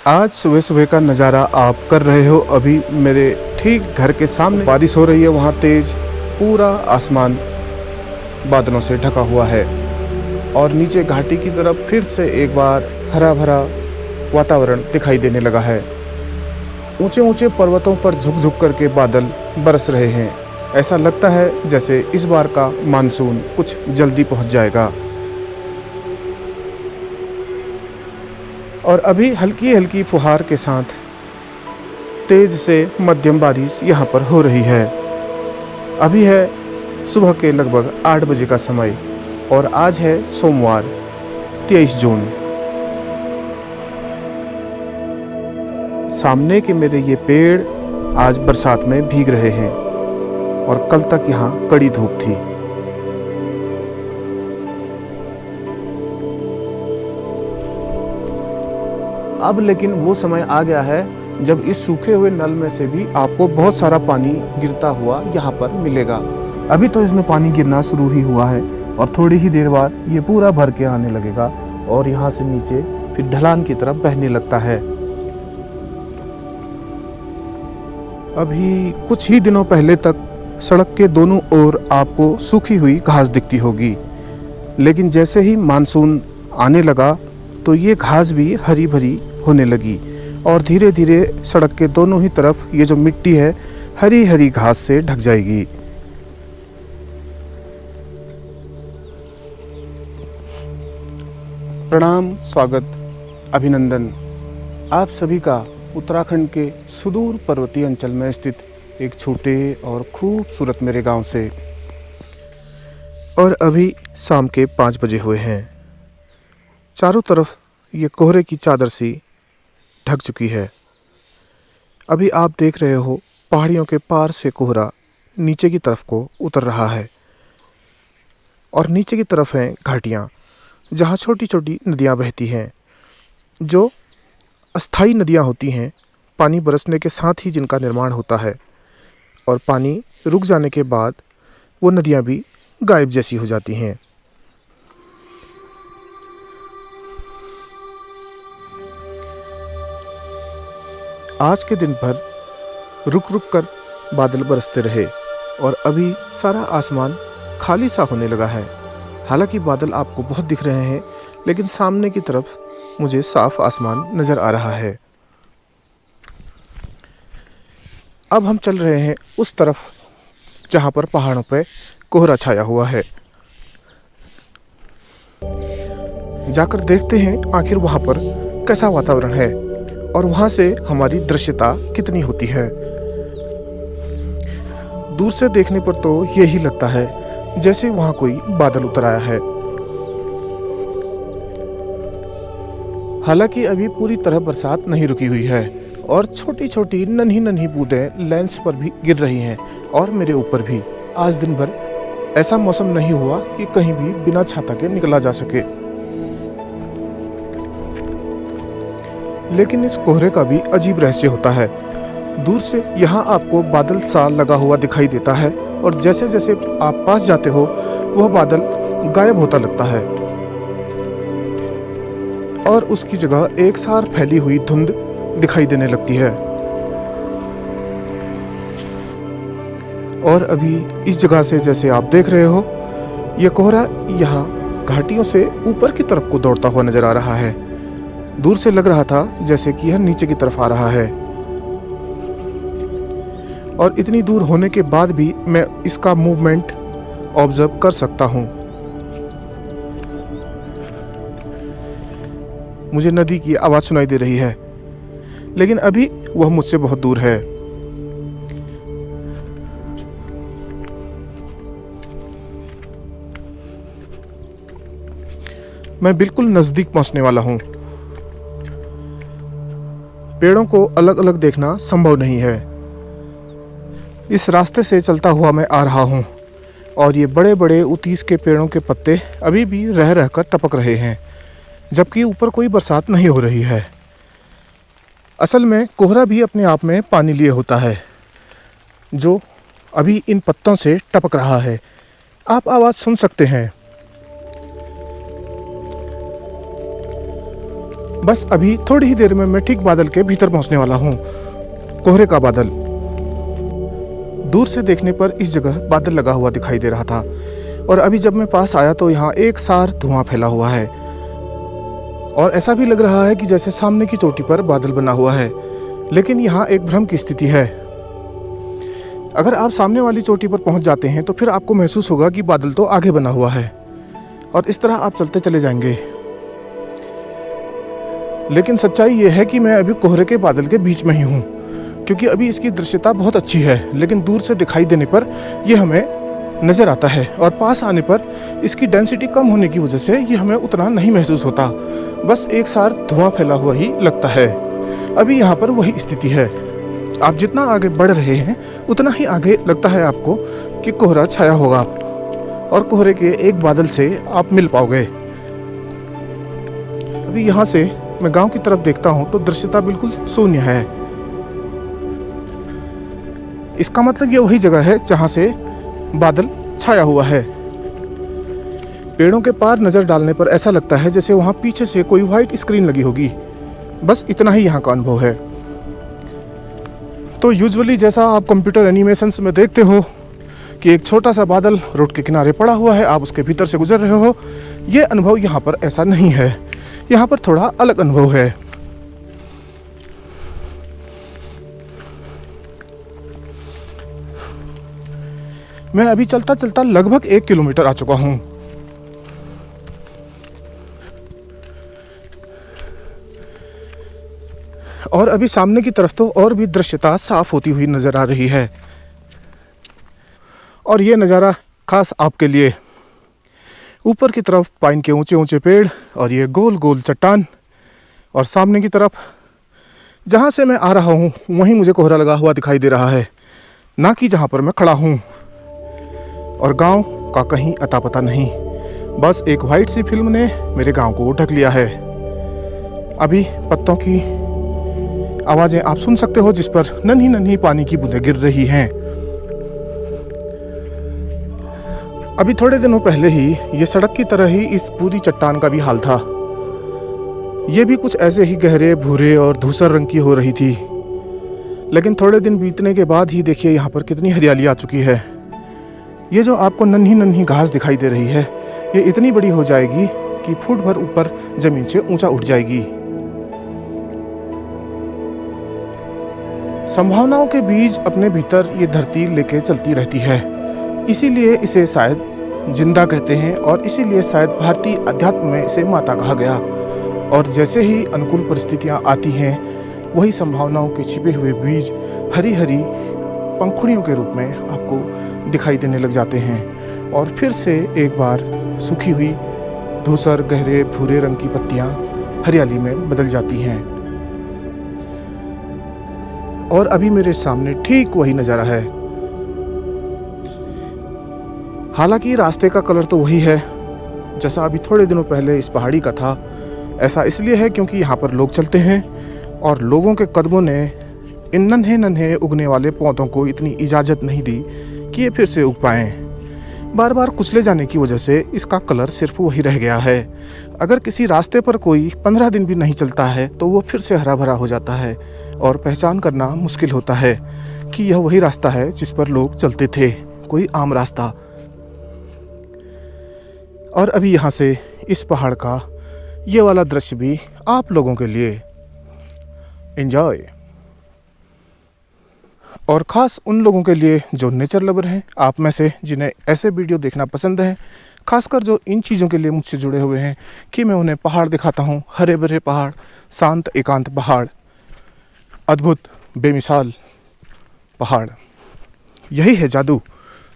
आज सुबह सुबह का नज़ारा आप कर रहे हो। अभी मेरे ठीक घर के सामने बारिश हो रही है, वहाँ तेज पूरा आसमान बादलों से ढका हुआ है और नीचे घाटी की तरफ फिर से एक बार हरा भरा वातावरण दिखाई देने लगा है। ऊंचे ऊंचे पर्वतों पर झुक झुक करके बादल बरस रहे हैं। ऐसा लगता है जैसे इस बार का मानसून कुछ जल्दी पहुंच जाएगा। और अभी हल्की हल्की फुहार के साथ तेज से मध्यम बारिश यहाँ पर हो रही है। अभी है सुबह के लगभग 8 बजे का समय और आज है सोमवार 23 जून। सामने के मेरे ये पेड़ आज बरसात में भीग रहे हैं और कल तक यहाँ कड़ी धूप थी। अब लेकिन वो समय आ गया है जब इस सूखे हुए नल में से भी आपको बहुत सारा पानी गिरता हुआ यहाँ पर मिलेगा। अभी तो इसमें पानी गिरना शुरू ही हुआ है और थोड़ी ही देर बाद ये पूरा भर के आने लगेगा और यहाँ से नीचे फिर ढलान की तरफ बहने लगता है। अभी कुछ ही दिनों पहले तक सड़क के दोनों ओर आपको सूखी हुई घास दिखती होगी, लेकिन जैसे ही मानसून आने लगा तो ये घास भी हरी भरी होने लगी और धीरे धीरे सड़क के दोनों ही तरफ ये जो मिट्टी है हरी हरी घास से ढक जाएगी। प्रणाम, स्वागत, अभिनंदन आप सभी का उत्तराखंड के सुदूर पर्वतीय अंचल में स्थित एक छोटे और खूबसूरत मेरे गांव से। और अभी शाम के 5 बजे हुए हैं। चारों तरफ ये कोहरे की चादर सी ढक चुकी है। अभी आप देख रहे हो पहाड़ियों के पार से कोहरा नीचे की तरफ को उतर रहा है और नीचे की तरफ हैं घाटियाँ जहाँ छोटी छोटी नदियाँ बहती हैं, जो अस्थाई नदियाँ होती हैं। पानी बरसने के साथ ही जिनका निर्माण होता है और पानी रुक जाने के बाद वो नदियाँ भी गायब जैसी हो जाती हैं। आज के दिन भर रुक रुक कर बादल बरसते रहे और अभी सारा आसमान खाली सा होने लगा है। हालांकि बादल आपको बहुत दिख रहे हैं, लेकिन सामने की तरफ मुझे साफ आसमान नज़र आ रहा है। अब हम चल रहे हैं उस तरफ जहाँ पर पहाड़ों पे कोहरा छाया हुआ है। जाकर देखते हैं आखिर वहाँ पर कैसा वातावरण है और वहाँ से हमारी दृश्यता कितनी होती है। दूर से देखने पर तो यही लगता है जैसे वहाँ कोई बादल उतर आया है। हालांकि अभी पूरी तरह बरसात नहीं रुकी हुई है और छोटी छोटी नन्ही नन्ही बूंदें लेंस पर भी गिर रही हैं और मेरे ऊपर भी। आज दिन भर ऐसा मौसम नहीं हुआ कि कहीं भी बिना छाता के निकला जा सके। लेकिन इस कोहरे का भी अजीब रहस्य होता है। दूर से यहाँ आपको बादल सा लगा हुआ दिखाई देता है और जैसे जैसे आप पास जाते हो वह बादल गायब होता लगता है और उसकी जगह एक सार फैली हुई धुंध दिखाई देने लगती है। और अभी इस जगह से जैसे आप देख रहे हो यह कोहरा यहाँ घाटियों से ऊपर की तरफ को दौड़ता हुआ नजर आ रहा है। दूर से लग रहा था जैसे कि यह नीचे की तरफ आ रहा है और इतनी दूर होने के बाद भी मैं इसका मूवमेंट ऑब्जर्व कर सकता हूँ। मुझे नदी की आवाज़ सुनाई दे रही है, लेकिन अभी वह मुझसे बहुत दूर है। मैं बिल्कुल नज़दीक पहुंचने वाला हूं। पेड़ों को अलग अलग देखना संभव नहीं है। इस रास्ते से चलता हुआ मैं आ रहा हूं और ये बड़े बड़े उतीस के पेड़ों के पत्ते अभी भी रह रहकर टपक रहे हैं, जबकि ऊपर कोई बरसात नहीं हो रही है। असल में कोहरा भी अपने आप में पानी लिए होता है, जो अभी इन पत्तों से टपक रहा है। आप आवाज़ सुन सकते हैं। बस अभी थोड़ी ही देर में मैं ठीक बादल के भीतर पहुंचने वाला हूं। कोहरे का बादल। दूर से देखने पर इस जगह बादल लगा हुआ दिखाई दे रहा था और अभी जब मैं पास आया तो यहाँ एक सार धुआं फैला हुआ है और ऐसा भी लग रहा है कि जैसे सामने की चोटी पर बादल बना हुआ है, लेकिन यहाँ एक भ्रम की स्थिति है। अगर आप सामने वाली चोटी पर पहुंच जाते हैं तो फिर आपको महसूस होगा कि बादल तो आगे बना हुआ है और इस तरह आप चलते चले जाएंगे। लेकिन सच्चाई ये है कि मैं अभी कोहरे के बादल के बीच में ही हूँ, क्योंकि अभी इसकी दृश्यता बहुत अच्छी है, लेकिन दूर से दिखाई देने पर यह हमें नज़र आता है और पास आने पर इसकी डेंसिटी कम होने की वजह से ये हमें उतना नहीं महसूस होता, बस एक साथ धुआं फैला हुआ ही लगता है। अभी यहाँ पर वही स्थिति है। आप जितना आगे बढ़ रहे हैं उतना ही आगे लगता है आपको कि कोहरा छाया होगा और कोहरे के एक बादल से आप मिल पाओगे। अभी यहाँ से मैं गांव की तरफ देखता हूँ तो दृश्यता बिल्कुल शून्य है। इसका मतलब ये वही जगह है जहाँ से बादल छाया हुआ है। पेड़ों के पार नज़र डालने पर ऐसा लगता है जैसे वहाँ पीछे से कोई व्हाइट स्क्रीन लगी होगी। बस इतना ही यहाँ का अनुभव है। तो यूजुअली जैसा आप कंप्यूटर एनिमेशंस में देखते हो कि एक छोटा सा बादल रोड के किनारे पड़ा हुआ है, आप उसके भीतर से गुजर रहे हो, ये अनुभव यहाँ पर ऐसा नहीं है। यहाँ पर थोड़ा अलग अनुभव है। मैं अभी चलता चलता लगभग 1 किलोमीटर आ चुका हूँ। और अभी सामने की तरफ तो और भी दृश्यता साफ होती हुई नजर आ रही है और ये नज़ारा खास आपके लिए। ऊपर की तरफ पाइन के ऊंचे ऊंचे पेड़ और ये गोल गोल चट्टान, और सामने की तरफ जहाँ से मैं आ रहा हूँ वहीं मुझे कोहरा लगा हुआ दिखाई दे रहा है, ना कि जहाँ पर मैं खड़ा हूँ। और गांव का कहीं अता पता नहीं, बस एक वाइट सी फिल्म ने मेरे गांव को ढक लिया है। अभी पत्तों की आवाज़ें आप सुन सकते हो जिस पर नन्ही नन्ही पानी की बूंदें गिर रही हैं। अभी थोड़े दिनों पहले ही ये सड़क की तरह ही इस पूरी चट्टान का भी हाल था। ये भी कुछ ऐसे ही गहरे भूरे और धूसर रंग की हो रही थी, लेकिन थोड़े दिन बीतने के बाद ही देखिए यहाँ पर कितनी हरियाली आ चुकी है। ये जो आपको नन्ही नन्ही घास दिखाई दे रही है ये इतनी बड़ी हो जाएगी कि फुट भर ऊपर जमीन से ऊंचा उठ जाएगी। संभावनाओं के बीज अपने भीतर ये धरती लेके चलती रहती है, इसीलिए इसे शायद जिंदा कहते हैं और इसीलिए शायद भारतीय अध्यात्म में इसे माता कहा गया। और जैसे ही अनुकूल परिस्थितियां आती हैं वही संभावनाओं के छिपे हुए बीज हरी हरी पंखुड़ियों के रूप में आपको दिखाई देने लग जाते हैं और फिर से एक बार सूखी हुई धूसर गहरे भूरे रंग की पत्तियां हरियाली में बदल जाती हैं। और अभी मेरे सामने ठीक वही नज़ारा है। हालांकि रास्ते का कलर तो वही है जैसा अभी थोड़े दिनों पहले इस पहाड़ी का था। ऐसा इसलिए है क्योंकि यहाँ पर लोग चलते हैं और लोगों के कदमों ने इन नन्हे नन्हे उगने वाले पौधों को इतनी इजाज़त नहीं दी कि ये फिर से उग पाएँ। बार बार कुचले जाने की वजह से इसका कलर सिर्फ वही रह गया है। अगर किसी रास्ते पर कोई 15 दिन भी नहीं चलता है तो वो फिर से हरा भरा हो जाता है और पहचान करना मुश्किल होता है कि यह वही रास्ता है जिस पर लोग चलते थे, कोई आम रास्ता। और अभी यहाँ से इस पहाड़ का ये वाला दृश्य भी आप लोगों के लिए एंजॉय, और ख़ास उन लोगों के लिए जो नेचर लवर हैं, आप में से जिन्हें ऐसे वीडियो देखना पसंद है, खासकर जो इन चीज़ों के लिए मुझसे जुड़े हुए हैं कि मैं उन्हें पहाड़ दिखाता हूँ, हरे भरे पहाड़, शांत एकांत पहाड़, अद्भुत बेमिसाल पहाड़। यही है जादू।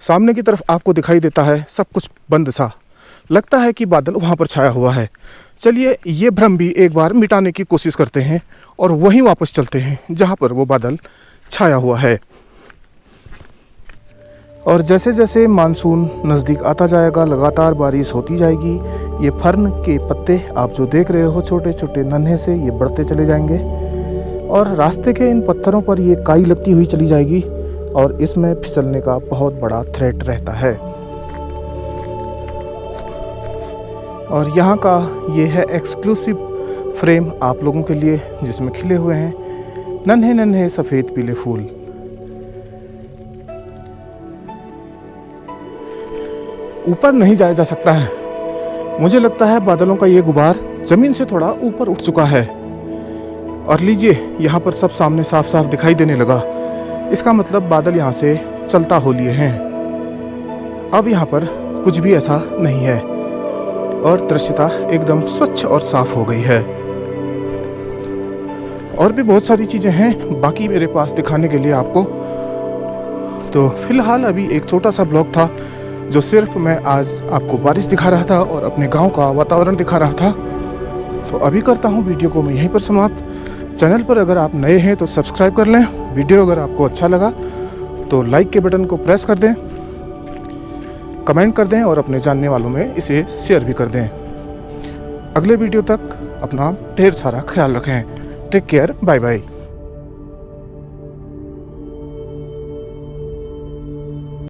सामने की तरफ आपको दिखाई देता है सब कुछ बंद सा, लगता है कि बादल वहाँ पर छाया हुआ है। चलिए ये भ्रम भी एक बार मिटाने की कोशिश करते हैं और वहीं वापस चलते हैं जहाँ पर वो बादल छाया हुआ है। और जैसे जैसे मानसून नज़दीक आता जाएगा, लगातार बारिश होती जाएगी। ये फर्न के पत्ते आप जो देख रहे हो छोटे छोटे नन्हे से, ये बढ़ते चले जाएंगे और रास्ते के इन पत्थरों पर ये काई लगती हुई चली जाएगी और इसमें फिसलने का बहुत बड़ा थ्रेट रहता है। और यहाँ का ये है एक्सक्लूसिव फ्रेम आप लोगों के लिए जिसमें खिले हुए हैं नन्हे नन्हे सफ़ेद पीले फूल। ऊपर नहीं जाया जा सकता है। मुझे लगता है बादलों का ये गुबार ज़मीन से थोड़ा ऊपर उठ चुका है। और लीजिए, यहाँ पर सब सामने साफ साफ दिखाई देने लगा। इसका मतलब बादल यहाँ से चलता हो लिए हैं। अब यहाँ पर कुछ भी ऐसा नहीं है और दृश्यता एकदम स्वच्छ और साफ हो गई है। और भी बहुत सारी चीज़ें हैं बाकी मेरे पास दिखाने के लिए आपको। तो फिलहाल अभी एक छोटा सा ब्लॉग था जो सिर्फ मैं आज आपको बारिश दिखा रहा था और अपने गांव का वातावरण दिखा रहा था। तो अभी करता हूं वीडियो को मैं यहीं पर समाप्त। चैनल पर अगर आप नए हैं तो सब्सक्राइब कर लें। वीडियो अगर आपको अच्छा लगा तो लाइक के बटन को प्रेस कर दें, कमेंट कर दें और अपने जानने वालों में इसे शेयर भी कर दें। अगले वीडियो तक अपना ढेर सारा ख्याल रखें। Take care, bye bye.